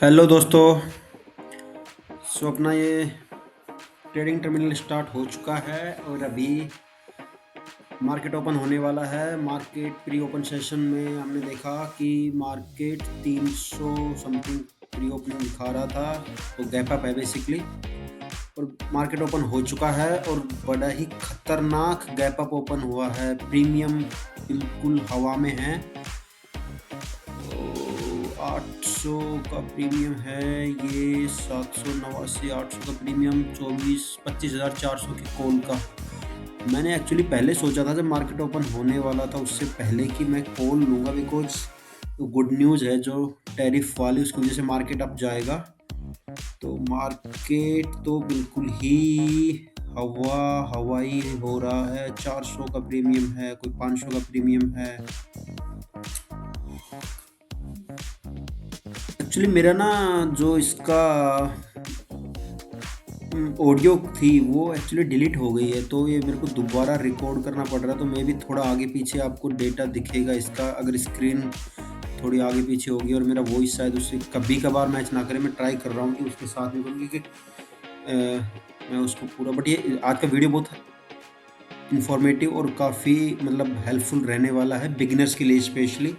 Hello दोस्तों। अपना ये ट्रेडिंग टर्मिनल स्टार्ट हो चुका है और अभी मार्केट ओपन होने वाला है। मार्केट प्री ओपन सेशन में हमने देखा कि मार्केट 300 समथिंग प्री ओपनिंग दिखा रहा था, तो गैप अप है बेसिकली। और मार्केट ओपन हो चुका है और बड़ा ही खतरनाक गैप अप ओपन हुआ है। प्रीमियम बिल्कुल हवा में है। 800 का प्रीमियम है, ये 789 800 का प्रीमियम, 25,400 के कॉल का। मैंने एक्चुअली पहले सोचा था जब मार्केट ओपन होने वाला था उससे पहले कि मैं कॉल लूँगा, बिकॉज गुड न्यूज़ है जो टैरिफ वाली, उसकी वजह से मार्केट अप जाएगा। तो मार्केट तो बिल्कुल ही हवाई हो रहा है। 400 का प्रीमियम है, कोई 500 का प्रीमियम है। एक्चुअली मेरा ना जो इसका ऑडियो थी वो एक्चुअली डिलीट हो गई है, तो ये मेरे को दोबारा रिकॉर्ड करना पड़ रहा है। तो मैं भी थोड़ा आगे पीछे आपको डेटा दिखेगा इसका, अगर स्क्रीन थोड़ी आगे पीछे होगी और मेरा वॉइस शायद उससे कभी कभार मैच ना करे। मैं ट्राई कर रहा हूँ कि उसके साथ में करूँ, क्योंकि मैं उसको पूरा, बट ये आज का वीडियो बहुत इंफॉर्मेटिव और काफ़ी मतलब हेल्पफुल रहने वाला है बिगिनर्स के लिए स्पेशली,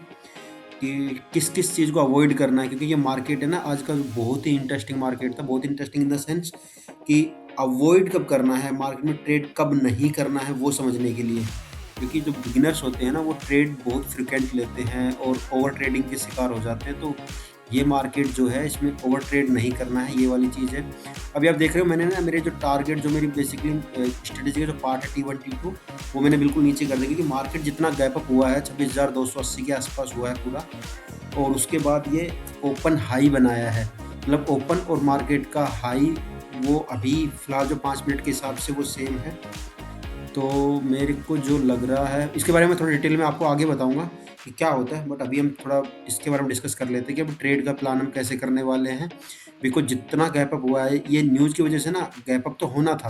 कि किस किस चीज़ को अवॉइड करना है। क्योंकि ये मार्केट है ना आज का, बहुत ही इंटरेस्टिंग मार्केट था। बहुत इंटरेस्टिंग इन द सेंस कि अवॉइड कब करना है मार्केट में, ट्रेड कब नहीं करना है वो समझने के लिए। क्योंकि जो बिगिनर्स होते हैं ना वो ट्रेड बहुत फ्रिक्वेंट लेते हैं और ओवर ट्रेडिंग के शिकार हो जाते हैं। तो ये मार्केट जो है इसमें ओवर ट्रेड नहीं करना है, ये वाली चीज़ है। अभी आप देख रहे हो मैंने ना मेरे जो टारगेट, जो मेरी बेसिकली स्ट्रेटेजी का जो पार्ट है T1 T2, वो मैंने बिल्कुल नीचे कर दिया। क्योंकि मार्केट जितना गैप अप हुआ है 26,280 के आसपास हुआ है पूरा, और उसके बाद ये ओपन हाई बनाया है। मतलब ओपन और मार्केट का हाई वो अभी फ़िलहाल जो 5 मिनट के हिसाब से वो सेम है। तो मेरे को जो लग रहा है इसके बारे में थोड़ा डिटेल में आपको आगे बताऊँगा कि क्या होता है, बट अभी हम थोड़ा इसके बारे में डिस्कस कर लेते हैं कि अब ट्रेड का प्लान हम कैसे करने वाले हैं। बिकॉज़ जितना गैप अप हुआ है ये न्यूज़ की वज़ह से ना, गैप अप तो होना था,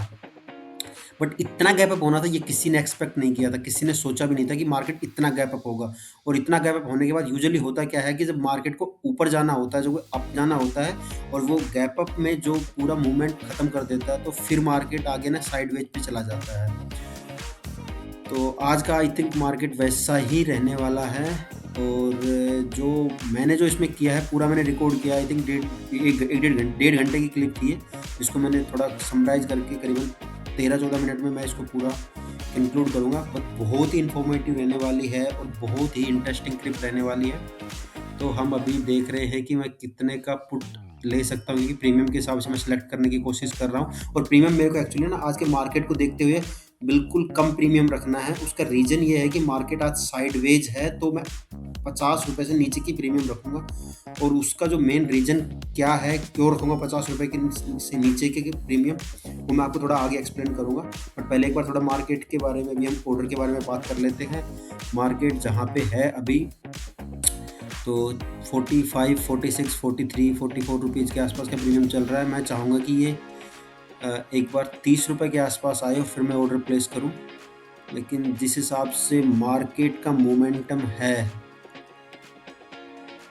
बट इतना गैप अप होना था ये किसी ने एक्सपेक्ट नहीं किया था। किसी ने सोचा भी नहीं था कि मार्केट इतना गैप अप होगा। और इतना गैप अप होने के बाद यूजुअली होता क्या है कि जब मार्केट को ऊपर जाना होता है, जब अप जाना होता है और वो गैप अप में जो पूरा मूवमेंट खत्म कर देता है, तो फिर मार्केट आगे ना साइडवेज पे चला जाता है। तो आज का आई थिंक मार्केट वैसा ही रहने वाला है। और जो मैंने जो इसमें किया है पूरा मैंने रिकॉर्ड किया, आई थिंक डेढ़ घंटे की क्लिप थी ये, जिसको मैंने थोड़ा समराइज़ करके करीबन 13-14 मिनट में मैं इसको पूरा कंक्लूड करूँगा। बट बहुत ही इन्फॉर्मेटिव रहने वाली है और बहुत ही इंटरेस्टिंग क्लिप रहने वाली है। तो हम अभी देख रहे हैं कि मैं कितने का पुट ले सकता हूँ, क्योंकि प्रीमियम के हिसाब से मैं सेलेक्ट करने की कोशिश कर रहा हूँ। और प्रीमियम मेरे को एक्चुअली ना आज के मार्केट को देखते हुए बिल्कुल कम प्रीमियम रखना है। उसका रीज़न ये है कि मार्केट आज साइडवेज है, तो मैं 50 रुपये से नीचे की प्रीमियम रखूँगा। और उसका जो मेन रीज़न क्या है, क्यों रखूँगा 50 रुपये के से नीचे के प्रीमियम, वो मैं आपको थोड़ा आगे एक्सप्लेन करूँगा। बट पहले एक बार थोड़ा मार्केट के बारे में भी, हम ऑर्डर के बारे में बात कर लेते हैं। मार्केट जहाँ पे है अभी, तो 45, 46, 43, 44 रुपीज़ के आसपास का प्रीमियम चल रहा है। मैं चाहूँगा कि ये एक बार 30 रुपये के आसपास आए और फिर मैं ऑर्डर प्लेस करूँ। लेकिन जिस हिसाब से मार्केट का मोमेंटम है,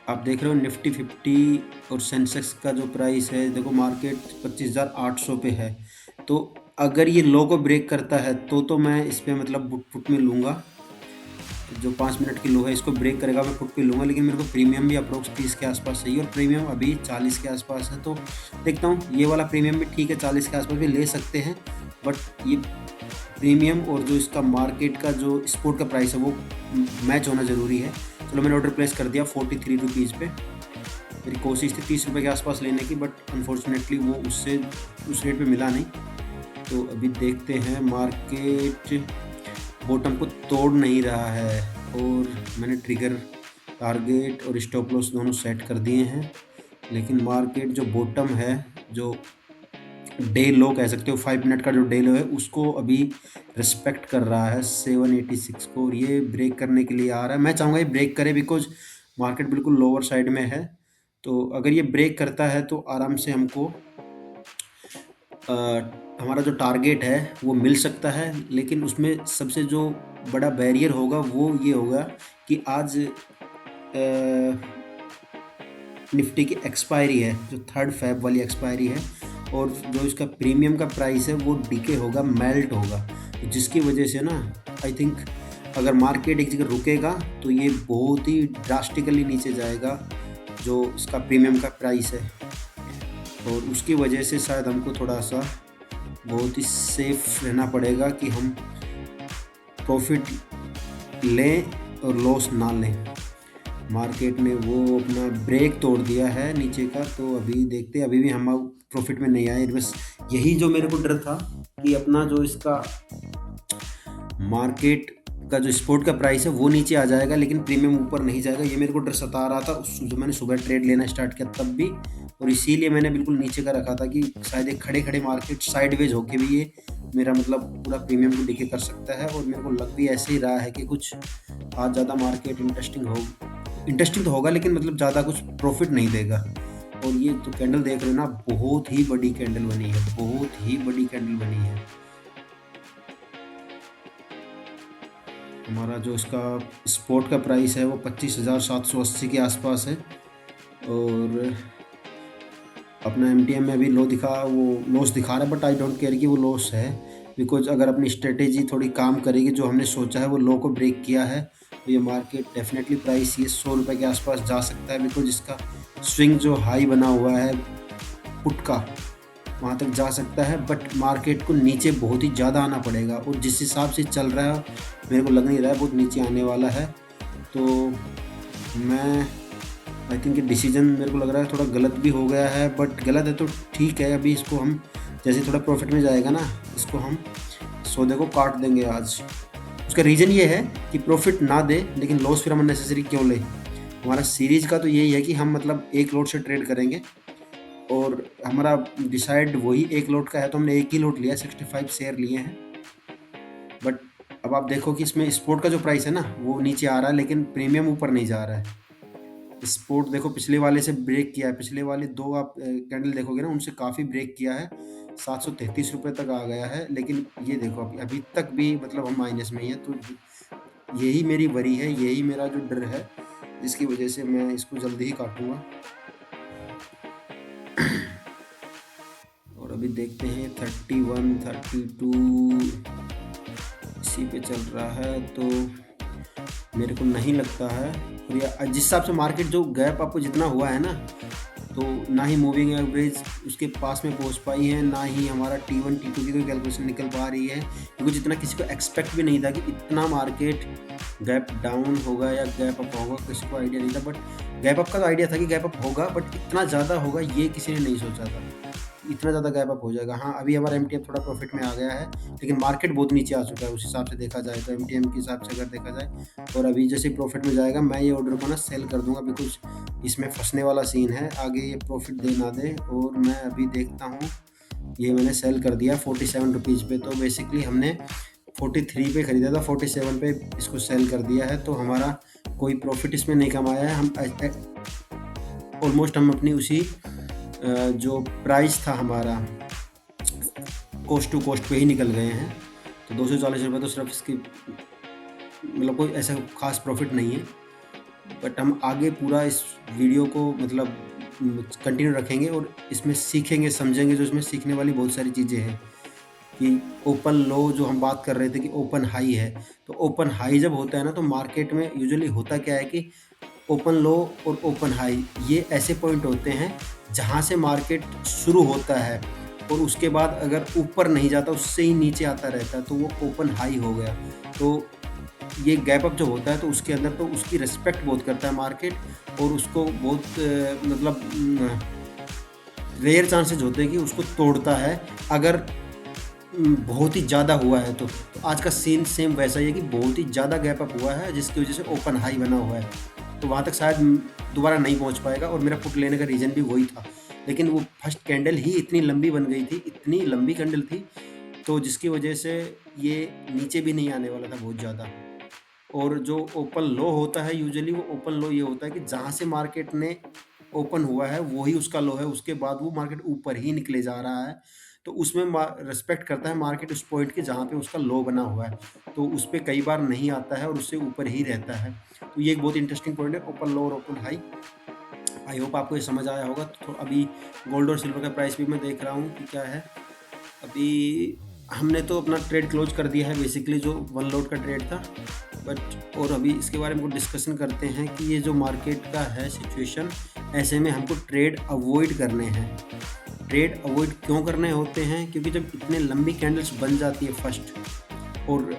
आप देख रहे हो निफ्टी 50 और सेंसेक्स का जो प्राइस है, देखो मार्केट 25,800 पे है। तो अगर ये लो को ब्रेक करता है तो मैं इस पे मतलब पुट में लूँगा। जो 5 मिनट की लो है इसको ब्रेक करेगा मैं पुट पे लूँगा। लेकिन मेरे को प्रीमियम भी अप्रोक्स 30 के आसपास चाहिए और प्रीमियम अभी 40 के आसपास है। तो देखता हूँ, ये वाला प्रीमियम भी ठीक है, 40 के आसपास भी ले सकते हैं। बट ये प्रीमियम और जो इसका मार्केट का जो स्पोर्ट का प्राइस है वो मैच होना ज़रूरी है। चलो मैंने ऑर्डर प्लेस कर दिया 43 रुपीज़ पे। मेरी कोशिश थी 30 रुपये के आसपास लेने की, बट अनफॉर्चुनेटली वो उससे उस रेट पे मिला नहीं। तो अभी देखते हैं, मार्केट बॉटम को तोड़ नहीं रहा है और मैंने ट्रिगर, टारगेट और स्टॉप लॉस दोनों सेट कर दिए हैं। लेकिन मार्केट जो बॉटम है, जो डे लो कह सकते हो, 5 मिनट का जो डे लो है, उसको अभी रिस्पेक्ट कर रहा है 786 को, और ये ब्रेक करने के लिए आ रहा है। मैं चाहूँगा ये ब्रेक करे, बिकॉज मार्केट बिल्कुल लोअर साइड में है। तो अगर ये ब्रेक करता है तो आराम से हमको हमारा जो टारगेट है वो मिल सकता है। लेकिन उसमें सबसे जो बड़ा बैरियर होगा वो ये होगा कि आज निफ्टी की एक्सपायरी है, जो 3 फेब वाली एक्सपायरी है, और जो इसका प्रीमियम का प्राइस है वो डीके होगा, मेल्ट होगा, तो जिसकी वजह से ना आई थिंक अगर मार्केट एक जगह रुकेगा तो ये बहुत ही ड्रास्टिकली नीचे जाएगा जो इसका प्रीमियम का प्राइस है, और उसकी वजह से शायद हमको थोड़ा सा बहुत ही सेफ रहना पड़ेगा कि हम प्रॉफिट लें और लॉस ना लें। मार्केट ने वो अपना ब्रेक तोड़ दिया है नीचे का, तो अभी देखते हैं, अभी भी हम प्रॉफिट में नहीं आए। बस यही जो मेरे को डर था कि अपना जो इसका मार्केट का जो स्पॉट का प्राइस है वो नीचे आ जाएगा लेकिन प्रीमियम ऊपर नहीं जाएगा, ये मेरे को डर सता रहा था जो मैंने सुबह ट्रेड लेना स्टार्ट किया तब भी, और इसीलिए मैंने बिल्कुल नीचे का रखा था कि शायद एक खड़े खड़े मार्केट साइडवेज होके भी ये मेरा मतलब पूरा प्रीमियम को डिके कर सकता है, और मेरे को लग भी ऐसे ही रहा है कि कुछ आज ज़्यादा मार्केट इंटरेस्टिंग तो होगा लेकिन मतलब ज़्यादा कुछ प्रॉफिट नहीं देगा। और ये तो कैंडल देख रहे हो ना, बहुत ही बड़ी कैंडल बनी है, बहुत ही बड़ी कैंडल बनी है। हमारा जो इसका स्पॉट का प्राइस है वो 25,780 के आसपास है, और अपना एमटीएम में अभी वो लॉस दिखा रहा है, बट आई डोंट केयर कि वो लॉस है, बिकॉज अगर अपनी स्ट्रेटेजी थोड़ी काम करेगी, जो हमने सोचा है वो लो को ब्रेक किया है, तो ये मार्केट डेफिनेटली प्राइस ये 100 रुपये के आसपास जा सकता है, बिकॉज इसका स्विंग जो हाई बना हुआ है पुट का वहाँ तक जा सकता है, बट मार्केट को नीचे बहुत ही ज़्यादा आना पड़ेगा, और जिस हिसाब से चल रहा है मेरे को लग नहीं रहा है बहुत नीचे आने वाला है। तो मैं आई थिंक ये डिसीजन मेरे को लग रहा है थोड़ा गलत भी हो गया है, बट गलत है तो ठीक है, अभी इसको हम जैसे थोड़ा प्रॉफिट में जाएगा ना, इसको हम सौदे को काट देंगे आज। उसका रीज़न ये है कि प्रॉफिट ना दे लेकिन लॉस फिर हम अननेसेसरी क्यों ले। हमारा सीरीज़ का तो यही है कि हम मतलब एक लॉट से ट्रेड करेंगे, और हमारा डिसाइड वही एक लॉट का है, तो हमने एक ही लॉट लिया, 65 शेयर लिए हैं। बट अब आप देखो कि इसमें स्पोर्ट का जो प्राइस है ना वो नीचे आ रहा है लेकिन प्रीमियम ऊपर नहीं जा रहा है। स्पोर्ट देखो पिछले वाले से ब्रेक किया है, पिछले वाले दो आप कैंडल देखोगे ना उनसे काफ़ी ब्रेक किया है, 733 रुपये तक आ गया है, लेकिन ये देखो अभी तक भी मतलब हम माइनस में ही है। तो यही मेरी वरी है, यही मेरा जो डर है, जिसकी वजह से मैं इसको जल्दी ही काटूंगा। और अभी देखते हैं 31, 32 इसी पे चल रहा है, तो मेरे को नहीं लगता है, और जिस हिसाब से मार्केट जो गैप आपको जितना हुआ है ना, तो ना ही मूविंग एवरेज उसके पास में पहुंच पाई है, ना ही हमारा T1 T2 की कोई कैलकुलेशन निकल पा रही है, क्योंकि जितना किसी को एक्सपेक्ट भी नहीं था कि इतना मार्केट गैप डाउन होगा या गैप अप होगा, किसी को आइडिया नहीं था। बट गैप अप का तो आइडिया था कि गैप अप होगा, बट इतना ज़्यादा होगा ये किसी ने नहीं सोचा था, इतना ज़्यादा गैप अप हो जाएगा। हाँ, अभी हमारा एमटीएम थोड़ा प्रॉफिट में आ गया है, लेकिन मार्केट बहुत नीचे आ चुका है उस हिसाब से देखा जाए, तो एमटीएम के हिसाब से अगर देखा जाए, और अभी जैसे प्रॉफिट में जाएगा मैं ये ऑर्डर को ना सेल कर दूंगा, बिकॉज इसमें फंसने वाला सीन है, आगे ये प्रॉफिट दे ना दे। और मैं अभी देखता हूँ, ये मैंने सेल कर दिया 47 रुपीज़ पे, तो बेसिकली हमने 43 पे ख़रीदा था, 47 पे इसको सेल कर दिया है, तो हमारा कोई प्रॉफिट इसमें नहीं कमाया है। हम ऑलमोस्ट हम अपनी उसी जो प्राइस था हमारा कोस्ट टू कोस्ट पे ही निकल गए हैं, तो 240 रुपये तो सिर्फ इसकी मतलब कोई ऐसा खास प्रॉफिट नहीं है। बट हम आगे पूरा इस वीडियो को मतलब कंटिन्यू रखेंगे और इसमें सीखेंगे, समझेंगे, जो इसमें सीखने वाली बहुत सारी चीज़ें हैं, कि ओपन लो जो हम बात कर रहे थे कि ओपन हाई है, तो ओपन हाई जब होता है ना, तो मार्केट में यूजुअली होता क्या है कि ओपन लो और ओपन हाई ये ऐसे पॉइंट होते हैं जहाँ से मार्केट शुरू होता है, और उसके बाद अगर ऊपर नहीं जाता उससे ही नीचे आता रहता है, तो वो ओपन हाई हो गया। तो ये गैप अप जो होता है तो उसके अंदर तो उसकी रिस्पेक्ट बहुत करता है मार्केट, और उसको बहुत मतलब रेयर चांसेस होते हैं कि उसको तोड़ता है अगर बहुत ही ज़्यादा हुआ है। तो आज का सीन सेम वैसा ही है कि बहुत ही ज़्यादा गैप अप हुआ है, जिसकी वजह से ओपन हाई बना हुआ है, तो वहाँ तक शायद दोबारा नहीं पहुँच पाएगा, और मेरा पुट लेने का रीज़न भी वही था। लेकिन वो फर्स्ट कैंडल ही इतनी लंबी बन गई थी, इतनी लंबी कैंडल थी, तो जिसकी वजह से ये नीचे भी नहीं आने वाला था बहुत ज़्यादा। और जो ओपन लो होता है यूजुअली, वो ओपन लो ये होता है कि जहाँ से मार्केट ने ओपन हुआ है वही उसका लो है, उसके बाद वो मार्केट ऊपर ही निकले जा रहा है, तो उसमें रिस्पेक्ट करता है मार्केट उस पॉइंट की जहाँ पे उसका लो बना हुआ है, तो उस पर कई बार नहीं आता है और उससे ऊपर ही रहता है। तो ये एक बहुत इंटरेस्टिंग पॉइंट है, ओपन लो और ओपन हाई। आई होप आपको ये समझ आया होगा। तो अभी गोल्ड और सिल्वर का प्राइस भी मैं देख रहा हूँ कि क्या है। अभी हमने तो अपना ट्रेड क्लोज कर दिया है बेसिकली, जो वन लोड का ट्रेड था। बट और अभी इसके बारे में कुछ डिस्कशन करते हैं कि ये जो मार्केट का है सिचुएशन, ऐसे में हमको ट्रेड अवॉइड करने हैं। ट्रेड अवॉइड क्यों करने होते हैं? क्योंकि जब इतने लंबी कैंडल्स बन जाती है फर्स्ट, और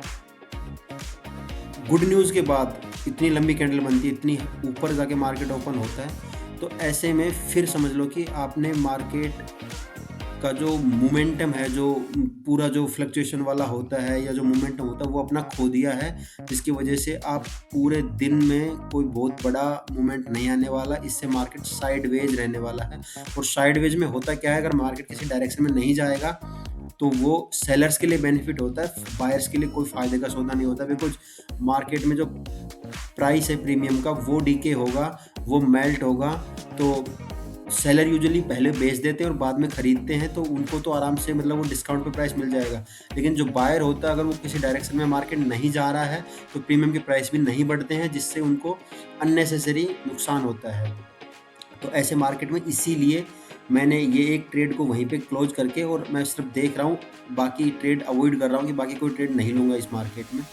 गुड न्यूज़ के बाद इतनी लंबी कैंडल बनती है, इतनी ऊपर जाके मार्केट ओपन होता है, तो ऐसे में फिर समझ लो कि आपने मार्केट का जो मोमेंटम है, जो पूरा जो फ्लक्चुएशन वाला होता है या जो मोमेंटम होता है, वो अपना खो दिया है, जिसकी वजह से आप पूरे दिन में कोई बहुत बड़ा मूवमेंट नहीं आने वाला। इससे मार्केट साइडवेज रहने वाला है। और साइडवेज में होता क्या है, अगर मार्केट किसी डायरेक्शन में नहीं जाएगा तो वो सेलर्स के लिए बेनिफिट होता है, बायर्स के लिए कोई फ़ायदे का सौदा नहीं होता। बिकॉज मार्केट में जो प्राइस है प्रीमियम का, वो डीके होगा, वो मेल्ट होगा। तो सेलर यूजुअली पहले बेच देते हैं और बाद में ख़रीदते हैं, तो उनको तो आराम से मतलब वो डिस्काउंट पे प्राइस मिल जाएगा। लेकिन जो बायर होता है, अगर वो किसी डायरेक्शन में मार्केट नहीं जा रहा है तो प्रीमियम के प्राइस भी नहीं बढ़ते हैं, जिससे उनको अननेसेसरी नुकसान होता है। तो ऐसे मार्केट में इसीलिए मैंने ये एक ट्रेड को वहीं पे क्लोज करके, और मैं सिर्फ देख रहा हूँ, बाकी ट्रेड अवॉइड कर रहा हूँ कि बाकी कोई ट्रेड नहीं लूँगा इस मार्केट में।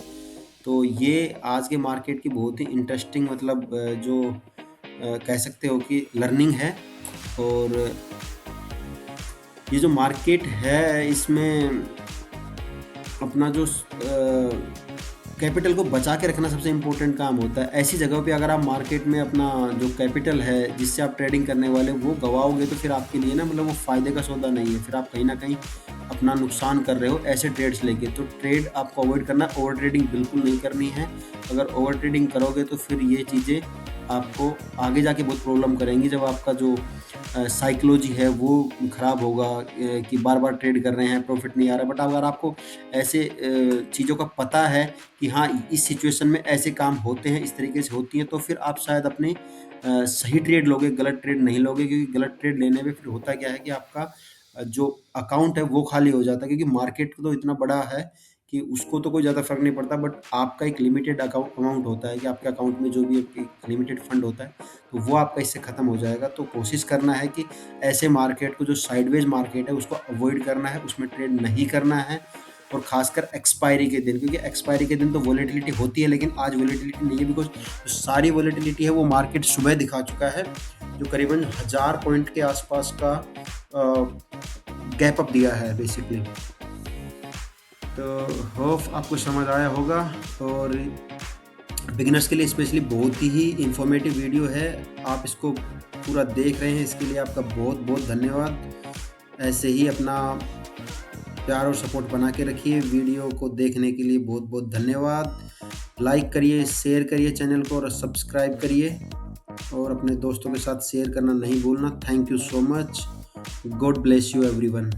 तो ये आज के मार्केट की बहुत ही इंटरेस्टिंग मतलब जो कह सकते हो कि लर्निंग है। और ये जो मार्केट है, इसमें अपना जो कैपिटल को बचा के रखना सबसे इम्पोर्टेंट काम होता है। ऐसी जगह पे अगर आप मार्केट में अपना जो कैपिटल है जिससे आप ट्रेडिंग करने वाले वो गवाओगे, तो फिर आपके लिए ना मतलब वो फ़ायदे का सौदा नहीं है। फिर आप कहीं ना कहीं अपना नुकसान कर रहे हो ऐसे ट्रेड्स लेके। तो ट्रेड आपको अवॉइड करना, ओवर ट्रेडिंग बिल्कुल नहीं करनी है। अगर ओवर ट्रेडिंग करोगे तो फिर ये चीज़ें आपको आगे जाके बहुत प्रॉब्लम करेंगी, जब आपका जो साइकोलॉजी है वो ख़राब होगा कि बार बार ट्रेड कर रहे हैं, प्रॉफिट नहीं आ रहा। बट अगर आपको ऐसे चीज़ों का पता है कि हाँ इस सिचुएशन में ऐसे काम होते हैं, इस तरीके से होती हैं, तो फिर आप शायद अपने सही ट्रेड लोगे, गलत ट्रेड नहीं लोगे। क्योंकि गलत ट्रेड लेने में फिर होता क्या है कि आपका जो अकाउंट है वो खाली हो जाता है। क्योंकि मार्केट तो इतना बड़ा है कि उसको तो कोई ज़्यादा फ़र्क नहीं पड़ता, बट आपका एक लिमिटेड अमाउंट होता है कि आपके अकाउंट में जो भी एक लिमिटेड फंड होता है, तो वो आपका इससे ख़त्म हो जाएगा। तो कोशिश करना है कि ऐसे मार्केट को, जो साइडवेज मार्केट है, उसको अवॉइड करना है, उसमें ट्रेड नहीं करना है। और ख़ासकर एक्सपायरी के दिन, क्योंकि एक्सपायरी के दिन तो वॉलेटिलिटी होती है, लेकिन आज वॉलेटिलिटी नहीं है। बिकॉज जो सारी वॉलेटिलिटी है वो मार्केट सुबह दिखा चुका है, जो करीबन 1000 पॉइंट के आसपास का गैप अप दिया है बेसिकली। तो होप आपको समझ आया होगा। और बिगिनर्स के लिए स्पेशली बहुत ही इंफॉर्मेटिव वीडियो है। आप इसको पूरा देख रहे हैं, इसके लिए आपका बहुत बहुत धन्यवाद। ऐसे ही अपना प्यार और सपोर्ट बना के रखिए। वीडियो को देखने के लिए बहुत बहुत धन्यवाद। लाइक करिए, शेयर करिए चैनल को, और सब्सक्राइब करिए, और अपने दोस्तों के साथ शेयर करना नहीं भूलना। Thank you so much. God bless you everyone.